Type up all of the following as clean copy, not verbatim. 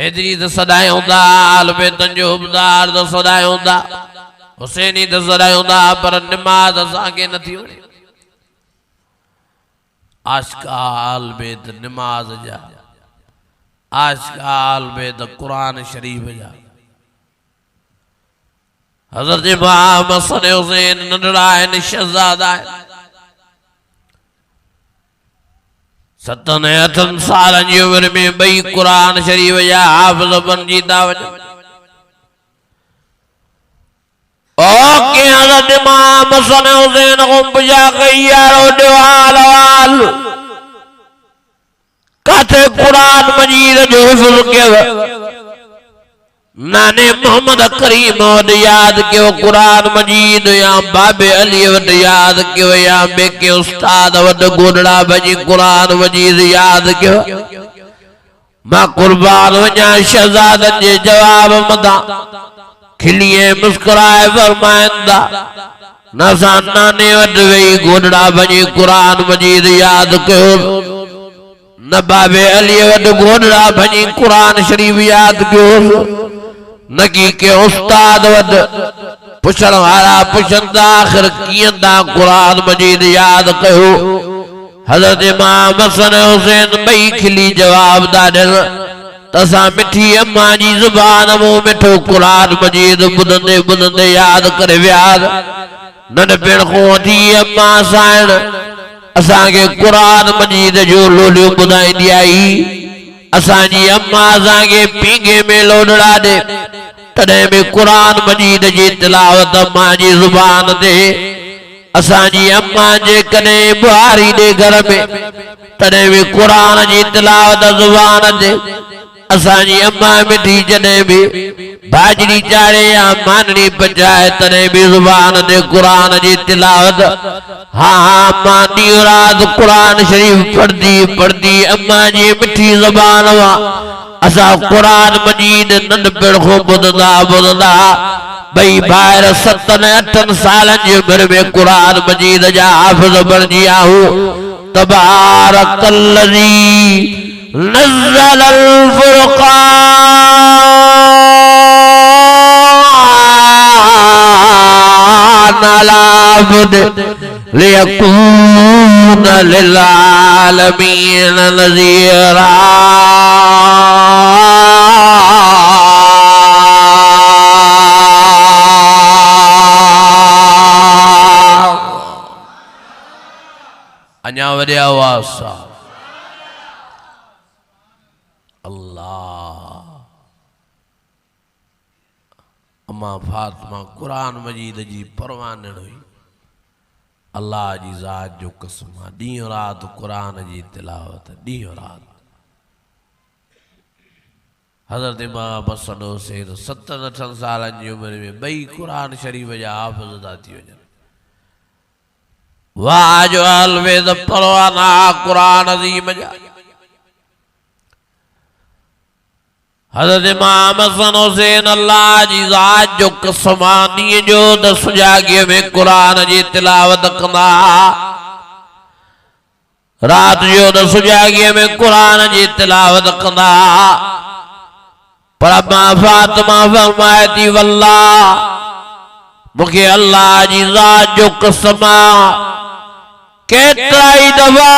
हैदरी तो सदायों दा आल बेतन जो हुबदार तो सदायों दा हुसैनी तो सदायों दा पर नमाज असांखे नथी वणे आशिक़ आल बेत नमाज जा आशिक़ आल बेत कुरान शरीफ जा हज़रत इमाम हसन हुसैन नंढड़ा आहिनि शहज़ादा आहिनि 7 सालनि जी उम्र में बई कुरान शरीफ जा हाफ़िज़ बणिजी था वञनि के हज़रत इमाम हसन हुसैन को पुछा कई यारो हाल काथे कुरान मजीद जो हिफ़्ज़ कयो नाने मोहम्मद करीम वट याद कयो कुरान मजीद या बाबे अली वट याद कयो या बेके उस्ताद वट गोडड़ा भजी कुरान मजीद याद कयो मां कुर्बान वञा शहज़ादनि जे जवाब मदा खिलिए मुस्कुराए फरमाइंदा नसा नाने वट वेही गोडड़ा भजी कुरान मजीद याद कयो न बाबे अली वट गोडड़ा भजी कुरान शरीफ याद कयो नकी के उस्ताद वद पुछण वाला पुछंदा आखिर कींदा कुरान मजीद याद कयो हज़रत इमाम हसन हुसैन बई खिली जवाब दा ॾिन तसा मिठी अम्मा जी ज़ुबान मुंह मिठो कुरान मजीद ॿुधंदे ॿुधंदे याद करे विया नंढपिण खां वठी अम्मा साण असांखे कुरान मजीद जो लोलियो ॿुधाईंदी आई असांजी अम्मा असांखे पींगे में लोडड़ा दे तॾहिं बि कुरान मजीद जी तिलावत अम्मा जी ज़ुबान ते असांजी अम्मा जे कॾहिं बुहारी दे घर में तॾहिं बि कुरान जी तिलावत ज़ुबान ते असांजी अम्मा मिठी जॾहिं बि भाॼड़ी चाढ़े या मानड़ी पचाए तॾहिं बि ज़ुबान ते कुरान जी तिलावत हाँ अम्मा ॾींहुं राति कुरान शरीफ पढ़दी अम्मा जी मिठी ज़ुबान हुआ असा कुरान मजीद नंढपिण खां ॿुधंदा बई ॿाहिर 7-8 सालनि जी उमिरि में कुरान मजीद जा हाफ़िज़ बणिजी आहियूं तबारकल्लज़ी नज़्ज़लल फ़ुरक़ान अला अब्दिही लियकून लिल आलमीन नज़ीरा अन्या वॾे आवाज़ सां अल्लाह अम्मा फातिमा कुरान मजीद जी परवानण हुई अल्लाह जी ज़ात जो कसम ॾींहुं राति कुरान जी तिलावत ॾींहुं राति हज़रत इमाम हसन हुसैन 7-8 सालनि जी उमिरि में बई कुरान शरीफ जा हाफ़िज़ था थी वञनि वाह जो अलवेद परवाना कुरान अज़ीम जा हज़रत इमाम हसन हुसैन अल्लाह जी ज़ात जो कसम ॾींहं जो त सुजाॻीअ में कुरान जी तिलावत कंदा राति जो त सुजाॻीअ में कुरान जी तिलावत कंदा पर अम्मा फातिमा फरमाए थी वल्लाह मूंखे अल्लाह जी ज़ात जो कसम केतिरा ई दफ़ा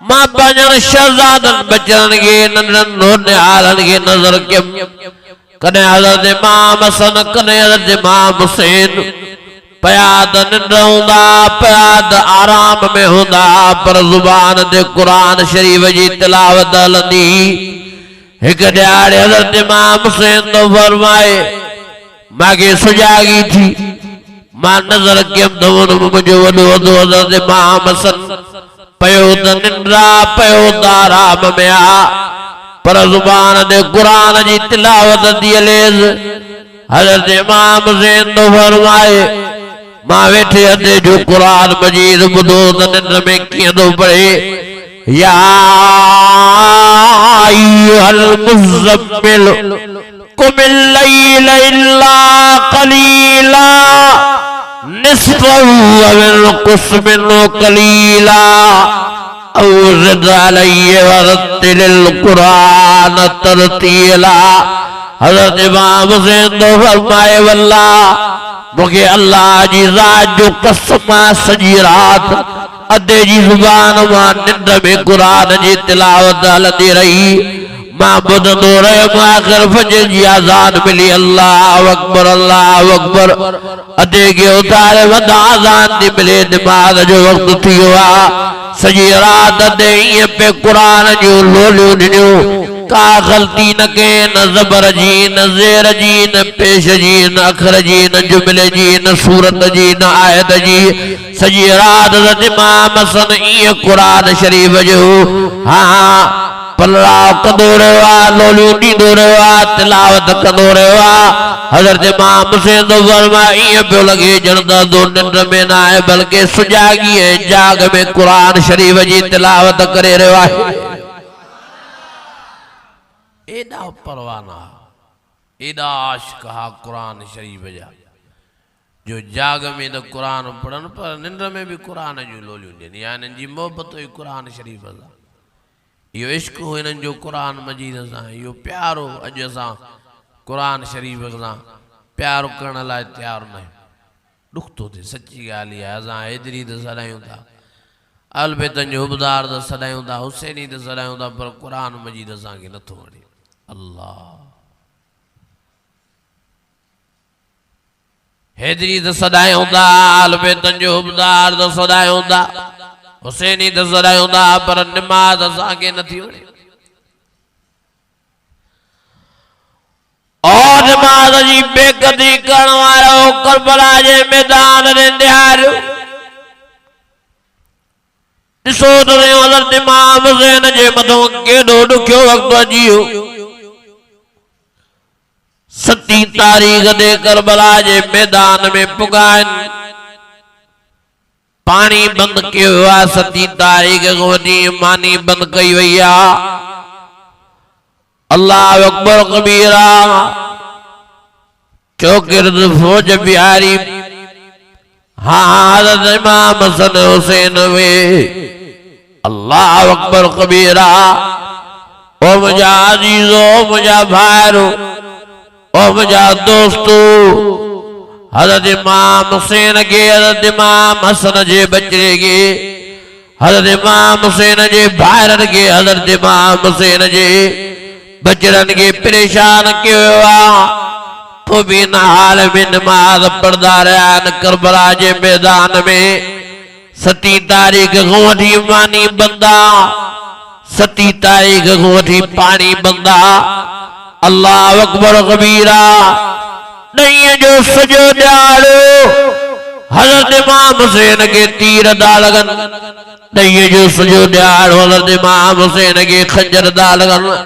मां पंहिंजनि शहज़ादनि बचड़नि खे नंढड़नि नौनिहालनि खे नज़र कयमि कॾहिं हज़रत इमाम हसन कॾहिं हज़रत इमाम हुसैन पया त निंड हूंदा पया त आराम में हूंदा पर ज़ुबान ते कुरान शरीफ जी तिलावत हलंदी हिक ॾियारे हज़रत इमाम हुसैन तो फरमाए मांखे सुजागी थी मां नज़र कयमि त मुंहिंजो वॾो वॾो हज़रत इमाम हसन पयो त निंड्रा पयो त आराम में आ पर ज़ुबान ते कुरान जी तिलावत थी हलेस हज़रत इमाम हुसैन तो फरमाए मां वेठे हथे जो कुरान मजीद ॿुधो त निंड में कीअं थो पढ़े या अय्युहल मुज़म्मिल कुमिल लैल इल्ला क़लीला निस्फ़हु अव इंक़ुस मिन्हु क़लीला औज़िद अलैहि वरत्तिलिल कुरान तरतीला। हज़रत इमाम हुसैन तो फरमाए वल्लाह मुझे अल्लाह जी ज़ात जो कसम सजी रात अदे जी ज़ुबान मां निंड में कुरान जी तिलावत हलंदी रही। मां ॿुधंदो रहियुमि आख़िर फजर जी आज़ान मिली। अल्लाहु अकबर अल्लाहु अकबर। अदे खे उथारे वॾा आज़ान थी मिले निमाज़ जो वक़्तु थी वियो आहे। सॼी राति अदे ईअं पे कुरान जूं लोलियूं ॾिनियूं। का ग़लती न के न ज़बर जी न ज़ेर जी न पेश जी न अखर जी न जुमले जी न सूरत जी न आयत जी। सॼी राति इमाम हसन ईअं कुरान शरीफ़ जो हाँ पलराव कंदो रहियो आहे, लोलियूं ॾींदो रहियो आहे, तिलावत कंदो रहियो आहे। हज़रत इमाम हुसैन तो फरमाए ईअं पियो लॻे ॼण त तो निंड में न आहे बल्कि सुजागी ऐं जाग में कुरान शरीफ़ जी तिलावत करे रहियो आहे। एॾा परवाना एॾा आशिक़ हा कुरान शरीफ़ जा जो जाग में तो कुरान पढ़नि पर निंड में भी कुरान जूं लोलियूं ॾियनि। या हिननि जी मोहबत हुई कुरान शरीफ़ सां। इहो इश्क़ हो हिननि जो कुरान मजीद सां। इहो प्यारो अॼु असां कुरान शरीफ़ सां प्यारो करण लाइ तयारु न आहियूं। ॾुख थो थिए सची ॻाल्हि आहे। असां हैदरी त सॾायूं था, अलबेतनि जो उबदार त सॾायूं था, हुसैनी त सॾायूं था, पर कुरान मजीद असांखे नथो वणे। अल्लाह हैदरी त सॾायूं था, अलबेतनि जो उबदार त सॾायूं था, हुसैनी त सॾायूं था, पर निमाज़ असांखे नथी वणे। और निमाज़ जी बेक़दरी करण वारो करबला जे मैदान में निहारियो। ॾिसो त हज़रत इमाम हुसैन जे मथां केॾो ॾुखियो वक़्तु अची वियो। 7 तारीख़ ते करबला जे मैदान में पुगाइनि पानी बंद कियो वियो आहे। 7 तारीख़ खां वठी मानी बंद कई वई आहे। अल्लाह अकबर कबीरा चौकिर्द फौज बिहारी हाँ हज़रत इमाम हसन हुसैन में अल्लाह अकबर कबीरा। ओ मुझा अजीजो मुझा भाइरो ओ मुझा दोस्तो हज़रत इमाम हुसैन के हज़रत इमाम हसन जे बचड़े के हज़रत इमाम हुसैन जे भाइरनि के हज़रत इमाम हुसैन जे बचड़नि के परेशान कयो आहे। तो भी न हाल में नमाज पढ़दा रहिया आहिनि करबला जे मैदान में। 7 तारीख़ खां वठी मानी बंद आहे। 7 तारीख़ खां वठी पानी बंद आहे। अल्लाह अकबर कबीरा। ॾहींअ जो सॼो ॾियारो हज़रत इमाम हुसैन के तीर दा लॻनि। ॾहींअ जो सॼो ॾियारो हज़रत इमाम हुसैन के खंजर दा लॻनि।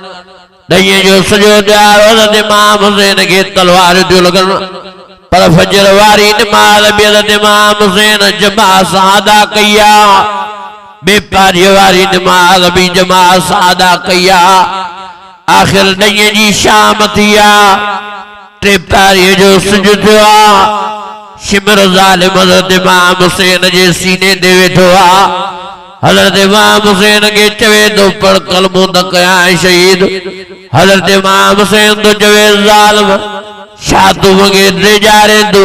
ॾहींअ जो सॼो ॾियारो हज़रत इमाम हुसैन के तलवार थियूं लॻनि। पर फजर वारी निमाज़ बि हज़रत इमाम हुसैन जमात सां अदा कई आहे। बेपारीअ वारी निमाज़ बि जमात सां अदा कई आहे। आख़िर ॾहींअ जी शाम थी आहे। 3 पारीअ जो सिज थियो आहे। शिमर ज़ालिम हज़रत इमाम हुसैन जे सीने ते वेठो आहे। हज़रत इमाम हुसैन के चवे तो पढ़ कलमो त कयां शहीद। हज़रत इमाम हुसैन तो चवे ज़ालिम छा तूं मूंखे ड्रेजारींदो,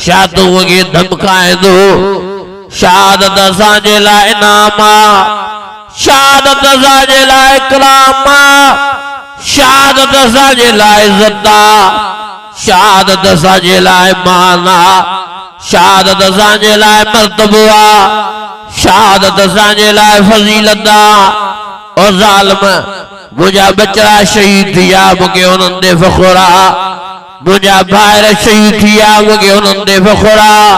छा तूं मूंखे धमकाईंदो। शहादत असांजे लाइ इनाम आहे, शहादत असांजे लाइ इकराम आहे, शहादत असांजे लाइ इज़त आहे, शहादत असांजे लाइ मान आहे, शहादत असांजे लाइ मर्तबो आहे, शहादत असांजे लाइ फज़ीलत आहे। और ज़ालिम मुंहिंजा बचड़ा शहीद थी विया मूंखे उन्हनि ते फ़ख़ुरु आहे। मुंहिंजा भाइर शहीद थी विया मूंखे उन्हनि ते फ़ख़ुरु आहे।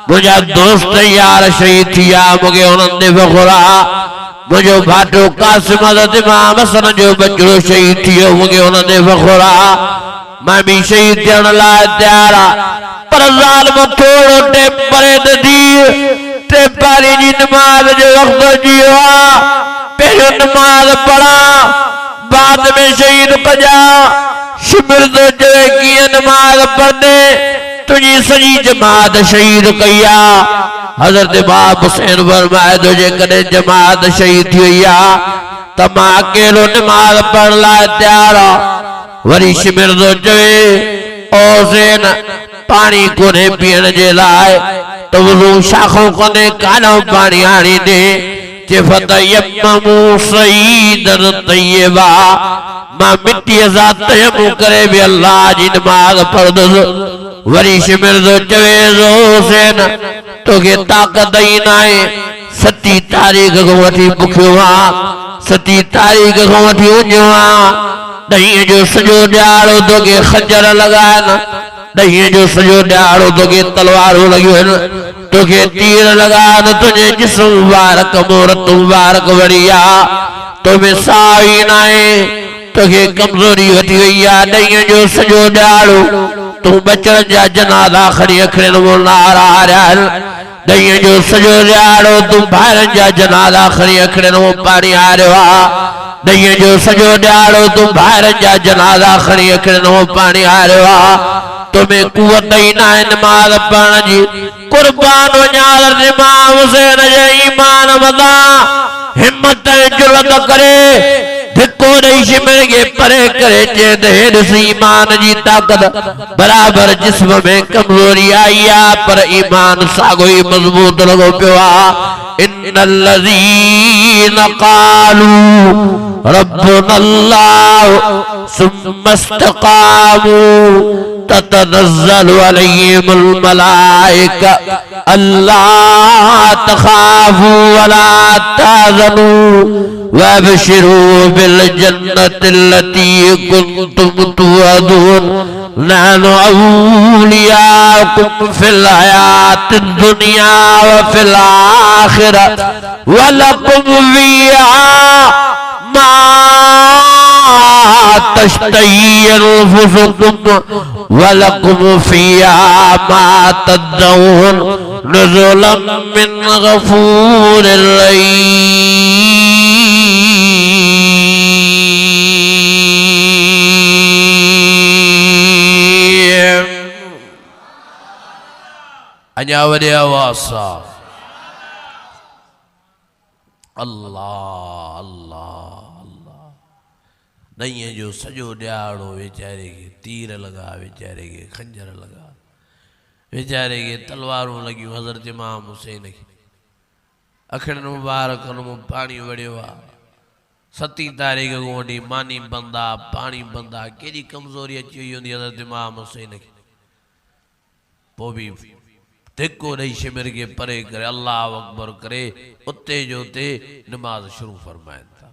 मुंहिंजा दोस्त यार शहीद थी विया मूंखे उन्हनि ते फ़ख़ुरु आहे। मुझो भाटो कासिम हज़रत इमाम हसन जो बचड़ो शहीद थी वियो मूंखे उन ते फ़ख़ुरु आहे। मैं भी शहीद थियण लाइ तयार आहे। पर ज़ालिम थोरो टेम परे त थी। 3 पारी जी नमाज़ जो वक़्तु अची वियो आहे। पहिरियों नमाज़ पढ़ा बाद में शहीद कजा। शिमिर तो चवे कीअं नमाज़ पढ़ंदे तुझी सॼी जमात शहीद कई आहे। हजरत इमाम हुसैन फरमाए तो जे कदे जमात शहीद थी हुई त मां अकेलो नमाज पढ़ लाइ तैयार वरी शिमिर तो चवे ओ हुसैन पानी कोने पीअण जे लाइ तो वुज़ू शाखों कोने कानो पानी आणी दे जे फतयम्ममू सईदन तय्यबा मां मिट्टी सा तयम्मुम करे भी अल्लाह जी नमाज पढ़दुसि वरी शिमिर तो चवे हुसैन तोखे ताक़त ई नाहे 7 तारीख़ को वठी बुखियो आ 7 तारीख़ को वठी उञो आ ॾहीं जो सॼो ॾियारो तोखे खंजर लॻाइनि ॾहीं जो सॼो ॾियारो तोखे तलवारूं लॻियूं आहिनि तोखे तीर लॻाइनि तुंहिंजे जिस्म मुबारक मूरत मुबारक वरी आ तोमें साह ई नाहे तोखे कमज़ोरी वठी वई आ ॾहीं जो सॼो ॾियारो तू बचन जा जनाज़ा खणी अखड़े नमूना रहिया आहिनि ॾहीं जो सॼो ॾियारो तू ॿाहिरनि जा जनाज़ा खणी अखड़े नमूना पाणी आरियो आ ॾहीं जो सॼो ॾियारो तू ॿाहिरनि जा जनाज़ा खणी अखड़े नमूना पाणी आरियो आ तुम्हें कुवत ही ना नमाज पढ़ने जी कुर्बान वञाल इमाम हुसैन जे ईमान वदा हिम्मत जुलत करे धिको ॾेई शिमिर के परे करे चे त हेॾि ईमान जी ताक़त बराबर जिस्म में कमजोरी आई आ पर ईमान साॻो ही मजबूत लॻो पियो आ इन्नल्लज़ीन क़ालू रब्बुना अल्लाह सुम्मा इस्तक़ामू ततनज़्ज़लु अलैहिमुल मलाइका अल्ला तख़ाफू वला तहज़नू वअबशिरू बिल जन्नतिल्लती कुंतुम तुअदून नहनु औलियाकुम फिल हयातिद दुनिया व फिल आखिरह वलकुम फ़ीहा मा तश्तही अनफुसुकुम वलकुम फ़ीहा मा तदऊन नुज़ुलन मिन गफूरिर रहीम अञा वॾे आवाज़ सां अल्लाह अल्लाह अल्लाह ॾहीं जो सॼो ॾियारो वेचारे खे तीर लॻा वेचारे खे खंजर लॻा वेचारे खे तलवारूं लॻियूं हज़रत इमाम हुसैन खे अखड़नि मुबारक में पाणी वड़ियो आहे 7 तारीख़ को वठी मानी बंद आहे पाणी बंद आहे केॾी कमज़ोरी अची वई हूंदी हज़रत इमाम हुसैन खे पोइ बि धिको ॾेई शिमिर के परे करे अल्लाह अकबर करे उते जो उते नमाज शुरू फरमाइनि था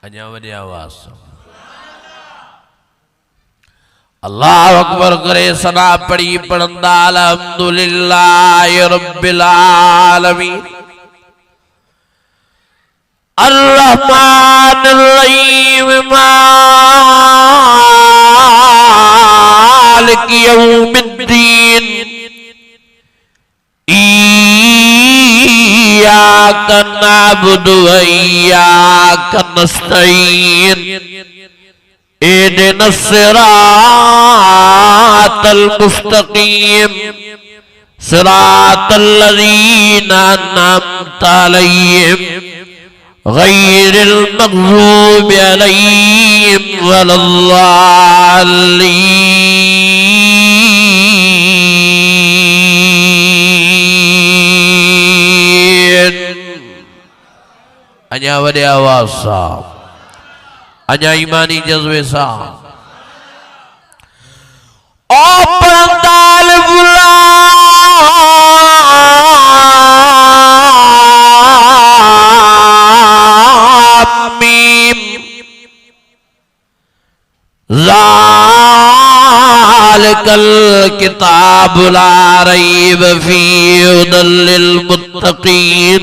अञा वॾे आवाज़ सां अल्लाह अकबर करे सना पढ़ी पढ़ंदा अल्हम्दुलिल्लाहि रब्बिल आलमीन अर्रहमानिर रहीम मालिकि यौमिद्दीन इय्याका नअबुदु व इय्याका नस्तईन इहदिनस सिरातल मुस्तकीम सिरातल लज़ीना अनअमता अलैहिम गैरिल मग़ज़ूबि अलैहिम वलद्दाल्लीन अञा वॾे आवाज़ सां अञा ईमानी जज्बे सां ओ पढ़ंदाल ज़ालिकल किताब ला रैब फीहि हुदल लिल मुत्तक़ीन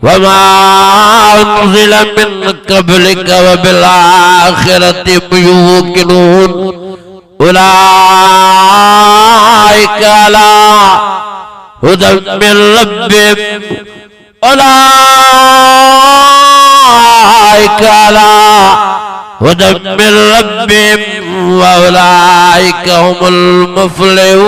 वमा उन्ज़िल मिन क़ब्लिक व बिल आखिरति हुम यूक़िनून उलाइका अला हुदम मिन रब्बिहिम उलाइका अला हुदम मिन रब्बिहिम व उलाइका हुमुल मुफ़्लिहून।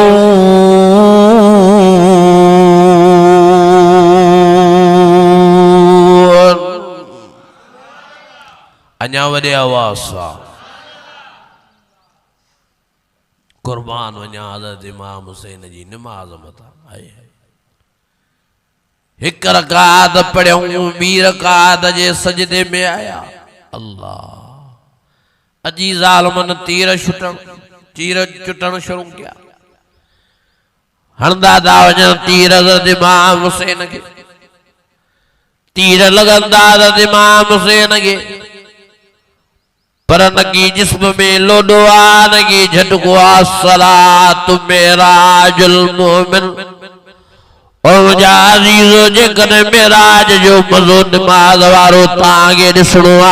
अञा वॾे आवाज़ सां कुर्बान वञा हज़रत इमाम हुसैन जी निमाज़ मथां। हिक रकात पढ़ियूं, ॿी रकात जे सजदे में आया। अल्लाह अजी ज़ालिमन तीर चुटण शुरू किया। हणंदा था वञनि तीर हज़रत इमाम हुसैन खे, तीर लॻंदा हज़रत इमाम हुसैन खे, पर नगी जिस्म में लोडो आ, नगी झटको आ। सलातु मेराजुल मोमिन। और मुझा अज़ीज़ो जेकॾहिं मेराज जो मज़ो निमाज़ वारो तव्हांखे ॾिसणो आ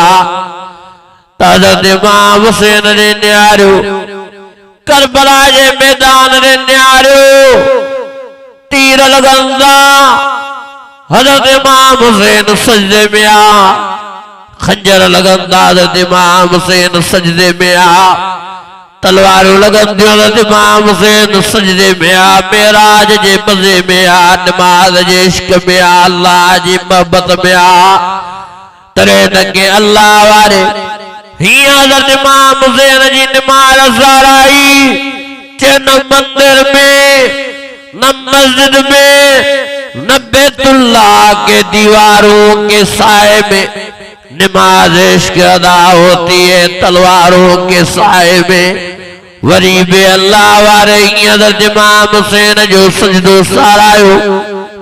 त हज़रत इमाम हुसैन ने निहारियो, करबला जे मैदान ने निहारियो, तीर लॻंदा हज़रत इमाम हुसैन सजदे में आ, खंजर लॻंदा हज़रत इमाम हुसैन सजदे में आ, तलवारूं लॻंदियूं हज़रत इमाम हुसैन सजदे में आ। मेराज जे मज़े में आ, नमाज़ जे इश्क में आ, अल्लाह जी मोहब्बत में आ। तॾहिं न के अल्लाह वारे हीअं हज़रत इमाम हुसैन जी निमाज़ साराई कि न मंदिर में, न मस्जिद में, न बैतुल्लाह के दीवारों के साए में नमाज इश्क अदा होती है, तलवारों के साए में। वरी बे अल्लाह वारे हज़रत इमाम हुसैन जो सजदो सारायो।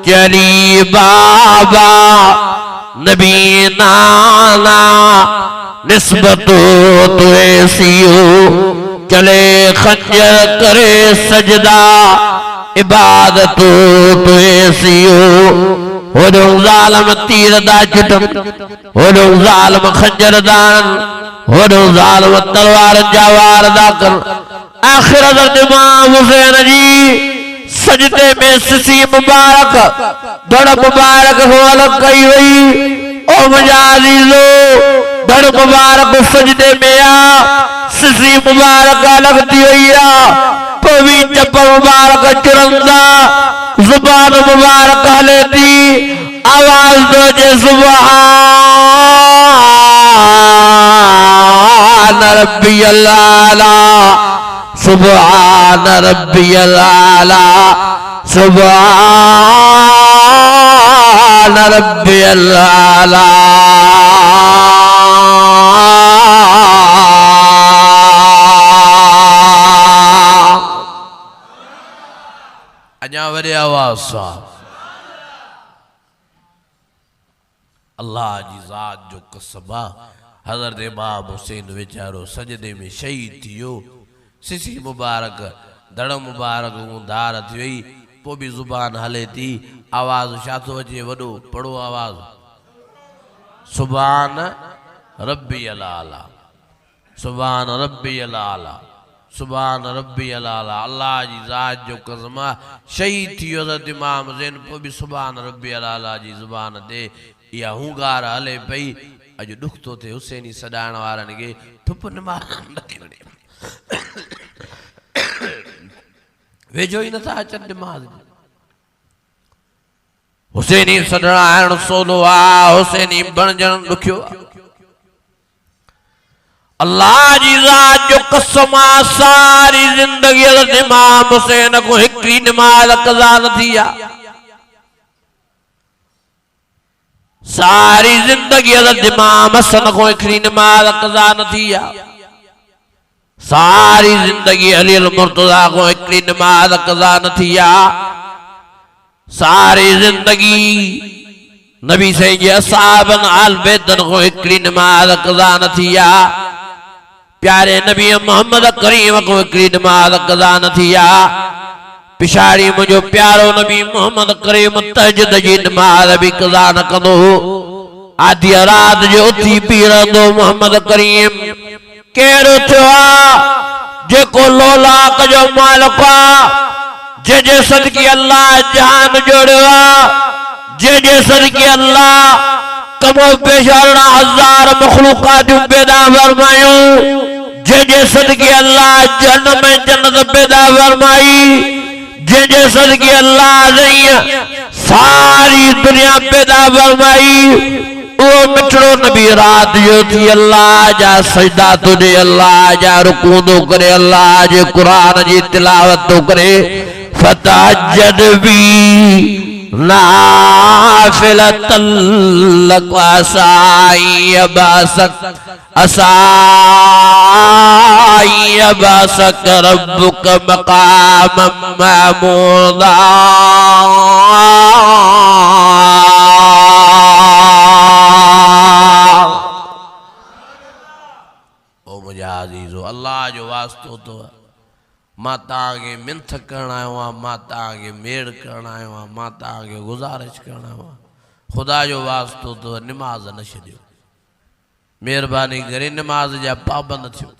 चली बाबा नबी नाना निस्बतो तो ऐसियो, चले खंजर करे सजदा इबादतो तो ऐसियो। होॾो ज़ालिम तीर दा चुटन, होॾो ज़ालिम खंजर दान, होॾो ज़ालिम तलवार जा वार दा कर। आखिर हज़रत इमाम हुसैन जी सजदे में सिसी मुबारक, धड़ मुबारक हवाल कई हुई। ओ मुझा अज़ीज़ो, धड़ मुबारक सजदे में आ, सिसी मुबारक लगती हुई आ, पवी चप मुबारक चुरंदा, जुबान मुबारक हले थी। आवाज दो जे सुभान रब्बियल आला, सुभान रब्बियल आला, सुभान रब्बियल आला। अञा वरी आवाज़ सां अल्लाह जी ज़ात जो कसम आ। हज़रत इमाम हुसैन वीचारो सजदे में शहीद थियो। सिसी मुबारक, धड़ मुबारक धार थी वई, पोइ बि ज़ुबान हले थी। आवाज़ छा थो अचे वॾो? पढ़ो आवाज़, सुभान रब्बियल आला, सुभान रब्बियल आला, सुभान रब्बियल आला। अल्लाह जी ज़ात जो कसम आ, शहीद थियो हज़रत इमाम हुसैन, पोइ बि सुभान रब्बियल आला जी ज़ुबान ते इहा हुंगार हले पई। अॼु ॾुख थो थिए हुसैनी सॾाइण वारनि खे, थुप निमाज़ नथी वञे, वेझो ई नथा अचनि निमाज़। हुसैनी सॾाइण सोलो आ, हुसैनी बणजण ॾुखियो आ। अल्लाह जी ज़ात जो कसम आ, सारी ज़िंदगी हज़रत इमाम हुसैन को हिकिड़ी निमाज़ क़ज़ा न थी आ। सारी जिंदगी हज़रत इमाम हसन को हिकिड़ी निमाज़ क़ज़ा न थी आ। सारी जिंदगी अली अल मुर्तज़ा को हिकिड़ी निमाज़ क़ज़ा न थी आ। सारी जिंदगी नबी साईं जे असहाबन आल बैतन को हिकिड़ी निमाज़ क़ज़ा न थी आ। प्यारे नबी मोहम्मद करीम को हिकिड़ी निमाज़ क़ज़ा न थी आ। पिछाड़ी मुझो प्यारो नबी मोहम्मद करीम तहज्जुद जी नमाज़ भी कज़ा न कंदो आधी रात जो उथी पी रहंदो मोहम्मद करीम केड़ो थियो जेको लोलाक जो मालिक जे सदके अल्लाह जान जोड़ियो जे सदके अल्लाह कमो पेश 18,000 मखलूकात पैदा फरमायूं जे सदके अल्लाह जन्नत में जन्नत पैदा फरमाई जे सदके अल्लाह नहीं सारी दुनिया पैदा फरमाई ओ मिठड़ो नबी रात जो थी अल्लाह जा सजदा तो दे अल्लाह जा रुकू तो करे अल्लाह जे कुरान जी तिलावत तो करे फतहज्जद भी नाफिलतल लक असाई अबासक रब्बुक मकाम महमूदा ओ मुझे अजीजो अल्लाह जो वास्तो तो मां ताके मिंथ करण आयो मां ताके मेड़ करण आयो मां ताके गुजारिश करण आयो खुदा जो वास्तो तो नमाज न छड़ियो मेहरबानी करे नमाज जा पाबंद थियो